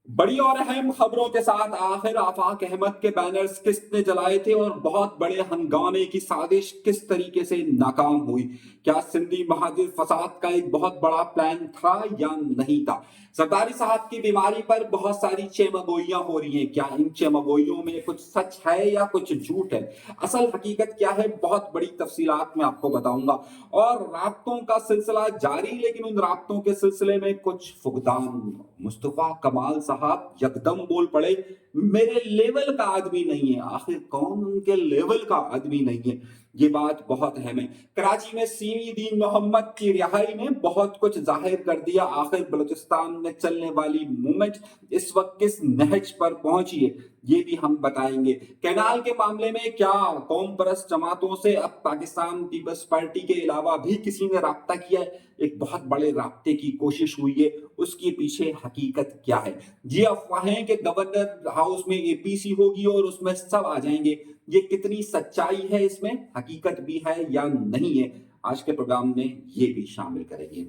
बड़ी और अहम खबरों के साथ आखिर आफाक अहमद के बैनर्स किसने जलाए थे और बहुत बड़े हंगामे की साजिश किस तरीके से नाकाम हुई। क्या सिंधी महाजिर फसाद का एक बहुत बड़ा प्लान था या नहीं था। सरदारी साहब की बीमारी पर बहुत सारी चेमगोइयां हो रही हैं। क्या इन चेमगोइयों में कुछ सच है या कुछ झूठ है। असल हकीकत क्या है, बहुत बड़ी तफसीलात मैं आपको बताऊंगा। और राब्तों का सिलसिला जारी, लेकिन उन राब्तों के सिलसिले में कुछ फुकदान। मुस्तफा कमाल साहब यकदम बोल पड़े, मेरे लेवल का आदमी नहीं है। आखिर कौन उनके लेवल का आदमी नहीं है, ये बात बहुत अहम है। कराची में सीवी दीन मोहम्मद की रिहाई ने बहुत कुछ जाहिर कर दिया। आखिर बलूचिस्तान में चलने वाली मूवमेंट इस वक्त किस नहज पर पहुंची है, ये भी हम बताएंगे। कैनाल के मामले में क्या कौम परस्त जमातों से अब पाकिस्तान पीपल्स पार्टी के अलावा भी किसी ने राब्ता किया है, एक बहुत बड़े राब्ते की कोशिश हुई है, उसके पीछे हकीकत क्या है। ये अफवाहें कि गवर्नर हाउस में एपीसी होगी और उसमें सब आ जाएंगे, ये कितनी सच्चाई है, इसमें हकीकत भी है या नहीं है, आज के प्रोग्राम में ये भी शामिल करेंगे।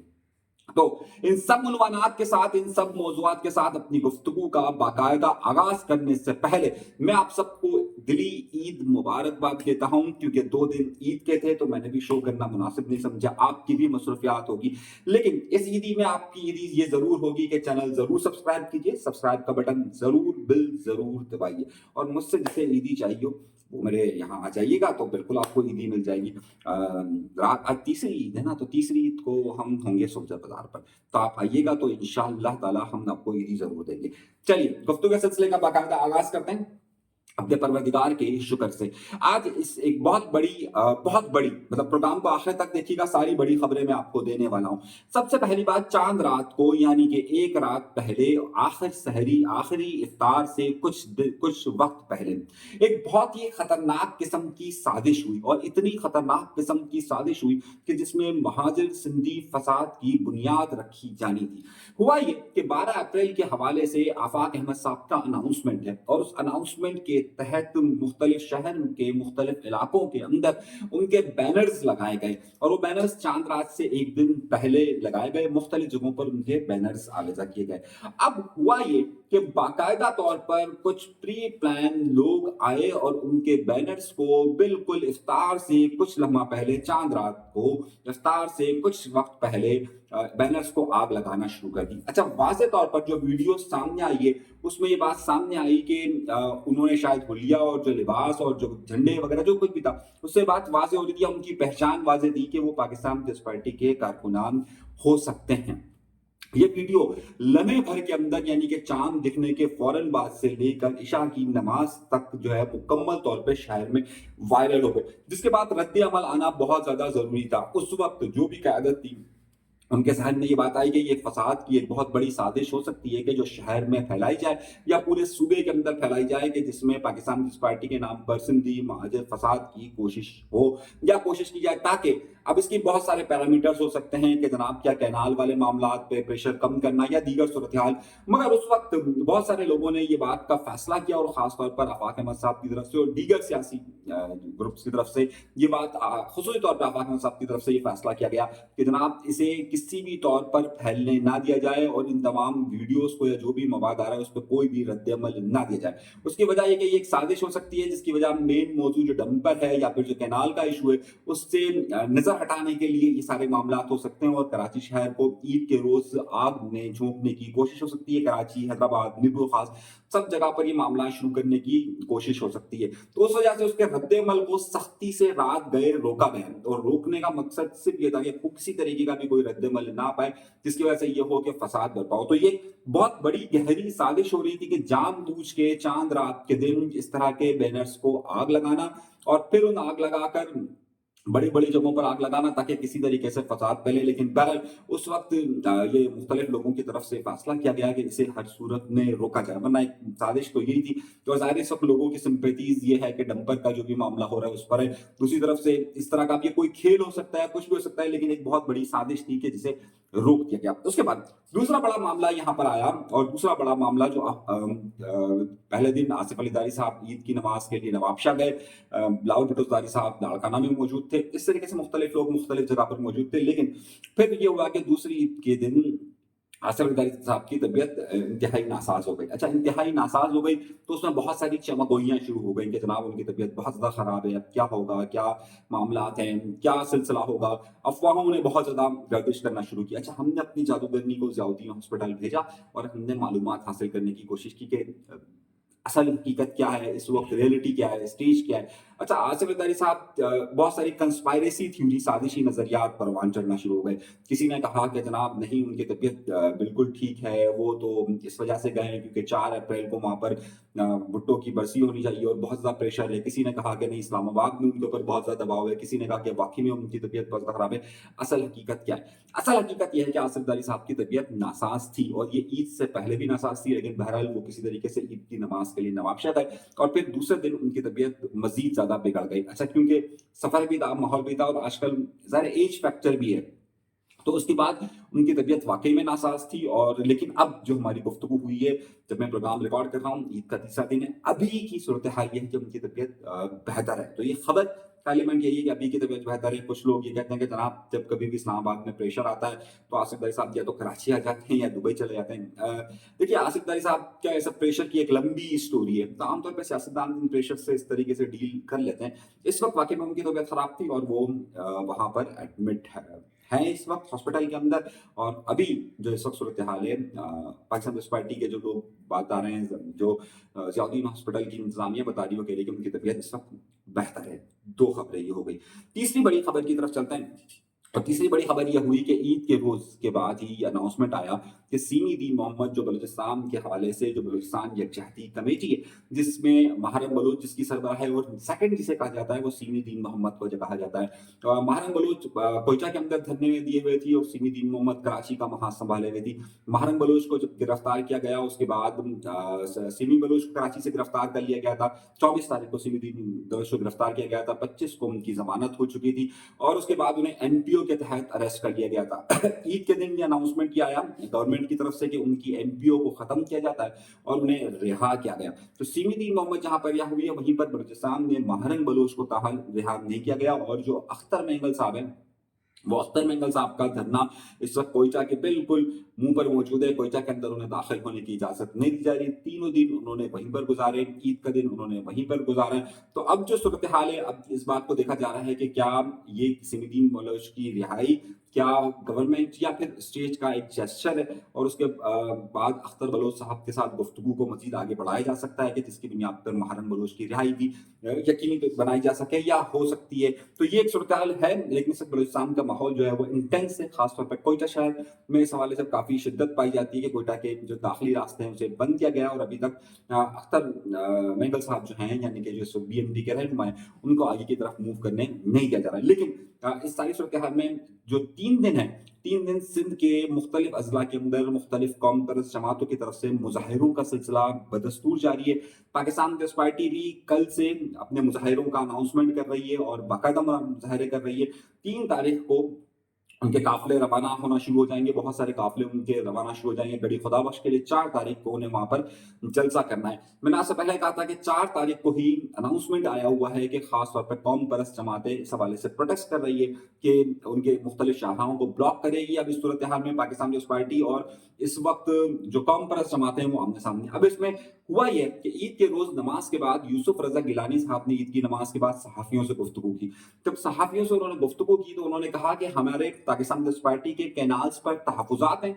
तो इन सब उन्वानात के साथ, इन सब मौजूआत के साथ अपनी गुफ्तगू का बाकायदा आगाज करने से पहले मैं आप सबको दिली ईद मुबारकबाद देता हूं, क्योंकि 2 दिन ईद के थे तो मैंने भी शो करना मुनासिब नहीं समझा। आपकी भी मसरूफियात होगी, लेकिन इस ईदी में आपकी ईदी ये जरूर होगी कि चैनल जरूर सब्सक्राइब कीजिए, सब्सक्राइब का बटन जरूर बिल जरूर दबाइए, और मुझसे जिसे ईदी चाहिए वो मेरे यहाँ आ जाइएगा तो बिल्कुल आपको ईदी मिल जाएगी। रात आज तीसरी ईद है ना, तो तीसरी ईद को हम होंगे सब्जा बाजार पर, तो आप आइएगा तो इंशाअल्लाह ताला हम आपको ईदी जरूर देंगे। चलिए गुफ्तगू के सिलसिले का बाकायदा आगाज करते हैं अपने परवरदिगार के शुक्र से। आज इस एक बहुत बड़ी मतलब प्रोग्राम को आखिर तक देखिएगा, सारी बड़ी खबरें मैं आपको देने वाला हूं। सबसे पहली बात, चांद रात को यानी कि एक रात पहले आखिरी इफ्तार से कुछ वक्त पहले एक बहुत ही खतरनाक किस्म की साजिश हुई, और इतनी खतरनाक किस्म की साजिश हुई कि जिसमें महाजिर सिंधी फसाद की बुनियाद रखी जानी थी। हुआ ये कि 12 अप्रैल के हवाले से आफाक अहमद साहब का अनाउंसमेंट है, और उस अनाउंसमेंट के तहत मुख्तलिफ शहर के मुख्तलिफ इलाकों के अंदर उनके बैनर्स लगाए गए, और वो बैनर्स चांद रात से एक दिन पहले लगाए गए, मुख्तलिफ जगहों पर उनके बैनर्स आवेजा किए गए। अब हुआ ये कि बाकायदा तौर पर कुछ प्री प्लान लोग आए और उनके बैनर्स को बिल्कुल इफ्तार से कुछ लम्हा पहले, चांद रात को इफ्तार से कुछ वक्त पहले बैनर्स को आग लगाना शुरू कर दी। अच्छा, वाज़े तौर पर जो वीडियो सामने आई है उसमें ये बात सामने आई कि उन्होंने शायद हुलिया और जो लिबास और जो झंडे वगैरह जो कुछ भी था उससे बात वाजे हो रही थी, उनकी पहचान वाजे थी कि वो पाकिस्तान पीपल्स पार्टी के कारकुनान हो सकते हैं। ये वीडियो लम्हे भर के अंदर यानी कि चांद दिखने के फौरन बाद से लेकर इशा की नमाज तक जो है मुकम्मल तौर पे शहर में वायरल हो गए, जिसके बाद रद्द अमल आना बहुत ज्यादा जरूरी था। उस वक्त जो भी क्यादत थी उनके जहन में ये बात आई कि ये फसाद की एक बहुत बड़ी साजिश हो सकती है कि जो शहर में फैलाई जाए या पूरे सूबे के अंदर फैलाई जाए, कि जिसमें पाकिस्तान पीपल्स पार्टी के नाम पर सिंधी महाजिर फसाद की कोशिश हो या कोशिश की जाए, ताकि अब इसकी बहुत सारे पैरामीटर्स हो सकते हैं कि जनाब क्या कैनाल वाले मामला पे प्रेशर कम करना या दीगर सूरत हाल। मगर उस वक्त बहुत सारे लोगों ने ये बात का फैसला किया, और खासतौर पर आफाक अहमद साहब की तरफ से और दीगर सियासी ग्रुप्स की तरफ से ये बात खसूसी तौर पर आफाक अहमद साहब की तरफ से ये फैसला किया गया कि जनाब इसे किसी भी तौर पर फैलने ना दिया जाए, और इन तमाम वीडियोस को या जो भी मवाद आ रहा है उस पर कोई भी रद्द अमल ना दिया जाए। उसकी वजह यह कि ये एक साजिश हो सकती है जिसकी वजह मेन मौजूद जो डंपर है या फिर जो कैनाल का इशू है उससे नजर हटाने के लिए ये सारे मामला हो सकते हैं, और कराची शहर को ईद के रोज आग में झोंकने की कोशिश हो सकती है। कराची, हैदराबाद, नीबू खास सब जगह पर ये मामला शुरू करने की कोशिश हो सकती है। तो उस वजह से उसके रद्द अमल को सख्ती से रात गए रोका गया, और रोकने का मकसद सिर्फ ये था कि किसी तरीके का भी कोई रद्द अमल ना पाए जिसकी वजह से ये हो कि फसाद बरपा हो। तो ये बहुत बड़ी गहरी साजिश हो रही थी कि जानबूझ के चांद रात के दिन इस तरह के बैनर्स को आग लगाना, और फिर उन आग लगाकर बड़ी बड़ी जगहों पर आग लगाना ताकि किसी तरीके से फसाद फैले। लेकिन बहरहाल उस वक्त ये मुख्तलिफ लोगों की तरफ से फैसला किया गया कि इसे हर सूरत में रोका जाए, वरना एक साजिश तो यही थी। तो जाहिर सब लोगों की सिंपैथीज ये है कि डंपर का जो भी मामला हो रहा है उस पर है। दूसरी तरफ से इस तरह का ये कोई खेल हो सकता है, कुछ भी हो सकता है, लेकिन एक बहुत बड़ी साजिश थी कि जिसे रोक दिया गया। उसके बाद दूसरा बड़ा मामला यहाँ पर आया, और दूसरा बड़ा मामला जो पहले दिन आसिफ अली दारी साहब ईद की नमाज के लिए नवाबशाह गए, बिलावल भुट्टो दारी साहब लाड़काना में मौजूद थे, इस तरीके से मुख्तलिफ लोग मुख्तलिफ जगह पर मौजूद थे। लेकिन फिर ये हुआ कि दूसरी ईद के दिन आसिफ अंसारी साहब की तबीयत इंतहाई नासाज हो गई। अच्छा, इंतहाई नासाज हो गई तो उसमें बहुत सारी चमगोइयाँ शुरू हो गई कि जनाब उनकी तबीयत बहुत ज़्यादा ख़राब है, अब क्या होगा, क्या मामलात हैं, क्या सिलसिला होगा। अफ़वाहों ने बहुत ज़्यादा गर्दिश करना शुरू की। अच्छा, हमने अपनी जादूगरनी को ज़ियाउद्दीन हॉस्पिटल भेजा और हमने मालूमात हासिल करने की कोशिश की कि असल हकीकत क्या है, इस वक़्त रियलिटी क्या है, स्टेज क्या है। अच्छा, आसिफ अंसारी साहब बहुत सारी कंस्पायरेसी थ्योरी, साजिशी नज़रियात परवान चढ़ना शुरू हो गए। किसी ने कहा कि जनाब नहीं, उनकी तबीयत बिल्कुल ठीक है, वो तो इस वजह से गए हैं क्योंकि 4 अप्रैल को वहाँ पर भुट्टो की बरसी होनी चाहिए और बहुत ज़्यादा प्रेशर है। किसी ने कहा कि नहीं, इस्लामाबाद में उनके ऊपर बहुत ज़्यादा दबाव है। किसी ने कहा कि वाक़ई में उनकी तबीयत बहुत ज़्यादा खराब है। असल हकीकत क्या है? असल हकीकत ये है कि आसिफ अंसारी साहब की तबीयत नासाज़ थी और ये ईद से पहले भी नासाज़ थी, लेकिन बहरहाल वो किसी तरीके से ईद की नमाज़ के लिए नवाबशा गए और फिर दूसरे दिन उनकी तबीयत मज़ीद ज़्यादा बिगड़ गई। अच्छा, क्योंकि सफ़र भी था, माहौल भी था और आजकल ज़ाहिर है एज फैक्टर भी है। तो उसके बाद उनकी तबीयत वाक़ई में नासाज़ थी और लेकिन अब जो हमारी गुफ्तगू हुई है, जब मैं प्रोग्राम रिकॉर्ड कर रहा हूँ, ईद का तीसरा दिन है, अभी की सूरत-ए-हाल ये है कि उनकी तबीयत बेहतर है। तो ये खबर का एलिमेंट यही है कि अभी की तबीयत बेहतर है। कुछ लोग ये कहते हैं कि जनाब जब कभी भी इस्लामाबाद में प्रेशर आता है, तो आसिफ अली साहब या तो कराची आ जाते हैं या दुबई चले जाते हैं। देखिए, आसिफ अली साहब क्या है, सब प्रेशर की एक लंबी स्टोरी है। तो आम तौर पे सियासतदान इन प्रेशर से इस तरीके से डील कर लेते हैं। इस वक़्त वाक़ई में उनकी तबीयत ख़राब थी और वो वहाँ पर एडमिट हैं इस वक़्त हॉस्पिटल के अंदर। और अभी जो इस वक़्त सूरत-ए-हाल है, पाकिस्तान पीपल्स पार्टी के जो लोग बात आ रहे हैं, जो ज़ियाउद्दीन हॉस्पिटल की इंतज़ामिया बता रही है, वो कह रही है कि उनकी तबीयत इस वक़्त बेहतर है। 2 खबरें ये हो गई। तीसरी बड़ी खबर की तरफ चलते हैं। और तीसरी बड़ी खबर ये हुई कि ईद के रोज़ के बाद ही अनाउंसमेंट आया कि सीमी दीन मोहम्मद, जो बलूचिस्तान के हवाले से जो बलूचिस्तान यकजहती कमेटी है, जिसमें महरम बलूच जिसकी सरबराह है और सेकंड जिसे कहा जाता है वो सीमी दीन मोहम्मद को जो कहा जाता है। महरम बलूच कोयटा के अंदर धरने में दिए हुए थी और सीमी दीन मोहम्मद कराची का वहाँ संभाले हुए थी। महरम बलूच को जब गिरफ्तार किया गया उसके बाद सीमी बलूच को कराची से गिरफ्तार कर लिया गया था। 24 तारीख को सीमी दीन बलूच को गिरफ्तार किया गया था, 25 को उनकी जमानत हो चुकी थी और उसके बाद उन्हें एनपीओ के तहत अरेस्ट कर लिया गया था। ईद के दिन ये अनाउंसमेंट किया आया गवर्नमेंट की तरफ से कि उनकी एनपीओ को खत्म किया जाता है और उन्हें रिहा किया गया। तो सीमी मोहम्मद जहां पर रिहा हुई है, वहीं पर बलूचिस्तान में महरंग बलोच को ताहाल रिहा नहीं किया गया और जो अख्तर मेंगल साहब हैं, वो अख्तर मेंगल साहब का धरना इस वक्त कोयटा के बिल्कुल मुंह पर मौजूद है। कोयटा के अंदर उन्हें दाखिल होने की इजाजत नहीं दी जा रही। तीनों दिन उन्होंने वहीं पर गुजारे, ईद का दिन उन्होंने वहीं पर गुजारा। तो अब जो सूरत हाल है, अब इस बात को देखा जा रहा है कि क्या ये सिमीदीन बलोच की रिहाई क्या गवर्नमेंट या फिर स्टेज का एक जेस्चर है और उसके बाद अख्तर बलोच साहब के साथ गुफ्तगू को मजीद आगे बढ़ाया जा सकता है कि जिसकी बुनियाद पर महरम बलोच की रिहाई भी यकीनी बनाई जा सके या हो सकती है। तो ये एक सूरत है, लेकिन इस बलूचिस्तान का माहौल जो है वो इंटेंस है, खासतौर पर कोयटा शहर में इस हवाले से काफ़ी शिद्दत पाई जाती है कि कोयटा के जो दाखिली रास्ते हैं उसे बंद किया गया और अभी तक अख्तर मेंगल साहब जो हैं, यानी कि जो बीएनपी के रहनुमा हैं, उनको आगे की तरफ मूव करने नहीं दिया जा रहा है। लेकिन इस सारी सूरत हाल में जो 3 दिन है, 3 दिन सिंध के मुख्तलिफ अजला के अंदर मुख्तलिफ कौम परस्त जमातों की तरफ से मुजाहिरों का सिलसिला बदस्तूर जारी है। पाकिस्तान पीपल्स पार्टी भी कल से अपने मुजाहिरों का अनाउंसमेंट कर रही है और बाकायदा मुजाहरे कर रही है। 3 तारीख को उनके काफिले रवाना होना शुरू हो जाएंगे, बहुत सारे काफिले उनके रवाना शुरू हो जाएंगे गड़ी खुदाबख्श के लिए। 4 तारीख को उन्हें वहां पर जलसा करना है। मैंने आपसे पहले कहा था कि 4 तारीख को ही अनाउंसमेंट आया हुआ है कि खास तौर पर कौम परस्त जमातें इस हवाले से प्रोटेस्ट कर रही है कि उनके मुख्तलिफ शाहराहों को ब्लॉक करेगी। अब इस सूरत हाल में पाकिस्तान पीपल्स पार्टी और इस वक्त जो कौम परस्त जमातें हैं वो आमने सामने। अब इसमें हुआ ये कि ईद के रोज नमाज के बाद यूसुफ रजा गिलानी साहब ने ईद की नमाज के बाद सहाफियों से गुफ्तगू की। जब सहाफियों से उन्होंने गुफ्तगू की तो उन्होंने कहा कि हमारे पाकिस्तान पीपल्स पार्टी के कैनाल्स पर तहफुजात हैं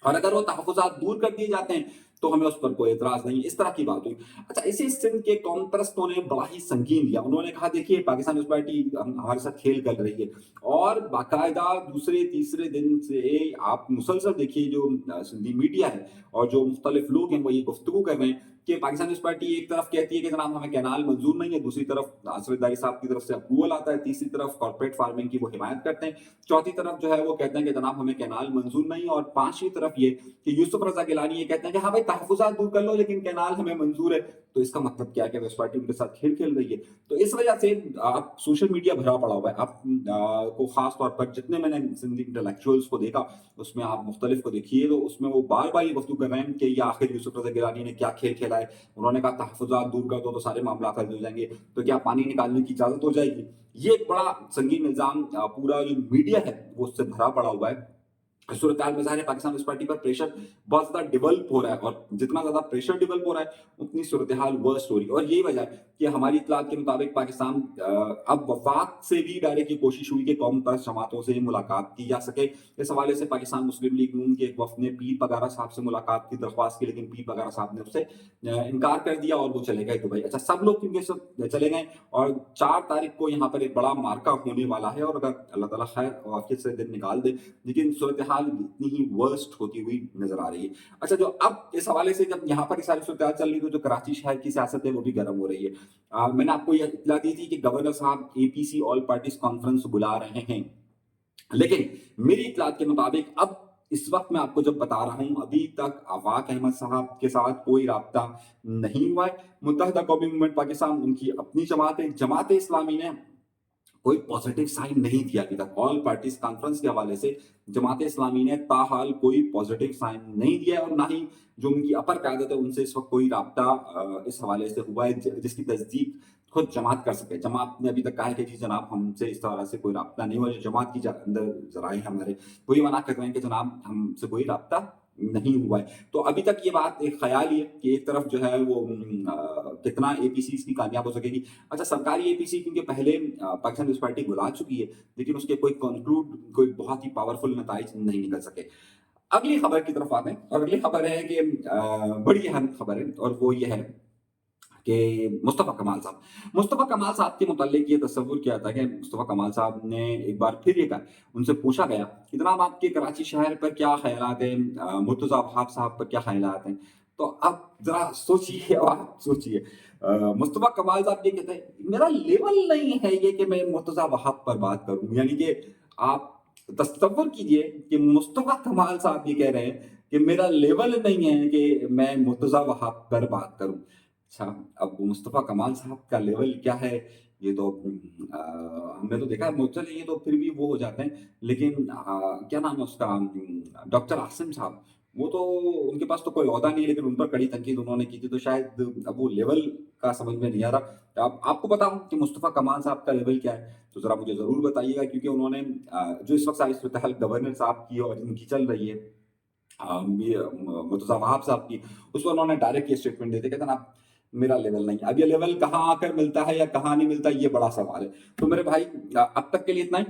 और अगर वो तहफुजात दूर कर दिए जाते हैं तो हमें उस पर कोई एतराज नहीं। इस तरह की बात हुई। अच्छा, इसी सिंध के कौम परस्तों ने बड़ा ही संगीन लिया। उन्होंने कहा देखिए, पाकिस्तान पीपल्स पार्टी हमारे साथ खेल कर रही है और बाकायदा दूसरे तीसरे दिन से आप मुसलसल देखिए जो सिंधी मीडिया है और जो मुख्तलिफ लोग हैं वो ये गुफ्तगू कर रहे हैं कि पाकिस्तान पीपल्स पार्टी एक तरफ कहती है कि जनाब हमें कैनाल मंजूर नहीं है, दूसरी तरफ आसिफ दारी साहब की तरफ से अप्रूवल आता है, तीसरी तरफ कॉर्पोरेट फार्मिंग की वो हिमायत करते हैं, चौथी तरफ जो है वो कहते हैं कि जनाब हमें कैनाल मंजूर नहीं, और पांचवी तरफ ये कि यूसुफ रजा गिलानी ये कहते हैं कि हाँ भाई तहफुजात दूर कर लो लेकिन कैनाल हमें मंजूर है। तो इसका मतलब क्या है कि वेस्ट पार्टी उनके साथ खेल खेल रही है। तो इस वजह से आप सोशल मीडिया भरा पड़ा हुआ है। आप को खास तौर पर जितने मैंने सिंधी इंटेलेक्चुअल्स को देखा उसमें आप मुख्तलिफ को देखिए तो उसमें वो बार बार ये गुफ्तगू कर रहे हैं कि ये आखिर यूसुफ रजा गिलानी ने क्या खेल खेला है। उन्होंने कहा तहफुजात दूर कर दो तो सारे मामला हल हो जाएंगे, तो क्या पानी निकालने की इजाजत हो जाएगी। ये एक बड़ा संगीन इल्जाम पूरा जो मीडिया है वो उससे भरा पड़ा हुआ है। सूरत हाल में ज़ाहिर है पाकिस्तान पीपल्स पार्टी पर प्रेशर बहुत ज़्यादा डेवलप हो रहा है, और जितना ज़्यादा प्रेशर डेवलप हो रहा है, उतनी सूरत हाल वर्स्ट हो रही है। और यही वजह है कि हमारी इत्तलात के मुताबिक पाकिस्तान अब वफाक से भी डायरेक्ट ये कोशिश हुई कि कौम परस्त जमातों से मुलाकात की जा सके। इस हवाले से पाकिस्तान मुस्लिम लीग नून के एक वफ़द ने पीर पगारा साहब से मुलाकात की दरख्वास्त की, लेकिन पीर पगारा साहब ने उससे इनकार कर दिया और वो चले गए दुबई। अच्छा, सब लोग क्योंकि इस वक्त चले गए, और 4 तारीख को यहाँ पर एक बड़ा मार्का होने वाला है, और अगर अल्लाह ताला खैर और आफियत से दिन निकाल दे, लेकिन सूरत हाल इतनी ही वर्स्ट होती हुई नजर आ रही है। अच्छा, जो अब इस हवाले से जब यहाँ पर सारी सूरत हाल चल रही है, तो जो कराची शहर की सियासत है वो भी गर्म हो रही है। मैंने आपको यह इत्तला दी थी कि गवर्नर साहब एपीसी ऑल पार्टीज कॉन्फ्रेंस बुला रहे हैं, लेकिन मेरी इत्तलात के मुताबिक अब इस वक्त मैं आपको जब बता रहा हूं, अभी तक आवाक अहमद साहब के साथ कोई राब्ता नहीं हुआ है। मुत्तहिदा कौमी मूवमेंट पाकिस्तान उनकी अपनी जमात है, जमात इस्लामी ने कोई पॉजिटिव साइन नहीं दिया अभी तक। ऑल पार्टीज कॉन्फ्रेंस के हवाले से जमात इस्लामी ने ताहाल कोई पॉजिटिव साइन नहीं दिया, और ना ही जो उनकी अपर क्यादत है उनसे इस वक्त कोई राब्ता इस हवाले से हुआ है जिसकी तस्दीक खुद जमात कर सके। जमात ने अभी तक कहा है कि जी जनाब, हमसे इस तरह से कोई राब्ता नहीं हुआ। जो जमात की अंदर जराए हमारे वही मना कर रहे हैं कि जनाब हमसे कोई राब्ता नहीं हुआ है। तो अभी तक ये बात एक ख्याल ही है कि एक तरफ जो है वो कितना एपीसी इसकी कामयाब हो सकेगी। अच्छा, सरकारी एपीसी क्योंकि पहले पाकिस्तान पीपल्स पार्टी बुला चुकी है, लेकिन उसके कोई बहुत ही पावरफुल नताइज नहीं निकल सके। अगली खबर की तरफ आते हैं, और अगली खबर है कि बड़ी अहम खबर है, और वो ये है कि मुस्तफ़ा कमाल साहब के मुतालिक ये तस्वुर किया था कि मुस्तफ़ा कमाल साहब ने एक बार फिर ये कहा, उनसे पूछा गया कि जनाब आपके कराची शहर पर क्या ख्यालात हैं, मुर्तज़ा वहाब साहब पर क्या ख्यालात हैं। तो अब जरा सोचिए, और आप सोचिए, मुस्तफ़ा कमाल साहब ये कहते हैं मेरा लेवल नहीं है ये कि मैं मुर्तज़ा वहाब पर बात करूं। यानी कि आप तस्वुर कीजिए कि मुस्तफ़ा कमाल साहब ये कह रहे हैं कि मेरा लेवल नहीं है कि मैं मुर्तज़ा वहाब पर बात करूं। अच्छा, अब मुस्तफ़ा कमाल साहब का लेवल क्या है, ये तो हमने तो देखा है। चलिए, ये तो फिर भी वो हो जाते हैं, लेकिन क्या नाम है उसका, डॉक्टर आसिम साहब, वो तो उनके पास तो कोई ओहदा नहीं है, लेकिन उन पर कड़ी तनकीद उन्होंने की थी, तो शायद अब वो लेवल का समझ में नहीं आ रहा। तो अब आपको बताऊं कि मुस्तफ़ा कमाल साहब का लेवल क्या है, तो जरा मुझे जरूर बताइएगा, क्योंकि उन्होंने जो इस वक्त सारी सूरत हाल गवर्नर साहब की और इनकी चल रही है, मुर्तज़ा वहाब साहब की, उसको उन्होंने डायरेक्ट ये स्टेटमेंट देते, कहते ना मेरा लेवल नहीं। अब ये लेवल कहाँ आकर मिलता है या कहाँ नहीं मिलता, ये बड़ा सवाल है। तो मेरे भाई, अब तक के लिए इतना ही।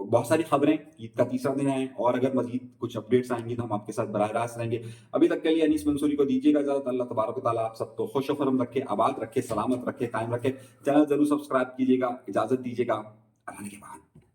बहुत सारी खबरें, ईद का तीसरा दिन है, और अगर मजीद कुछ अपडेट्स आएंगी तो हम आपके साथ बराह रास्त रहेंगे। अभी तक के लिए अनीस मंसूरी को दीजिएगा इजाजत। अल्लाह तबारक व तआला आप सबको खुश खरम रखे, आबाद रखे, सलामत रखे, कायम रखे। चैनल जरूर सब्सक्राइब कीजिएगा। इजाजत दीजिएगा, अल्लाह के बाद।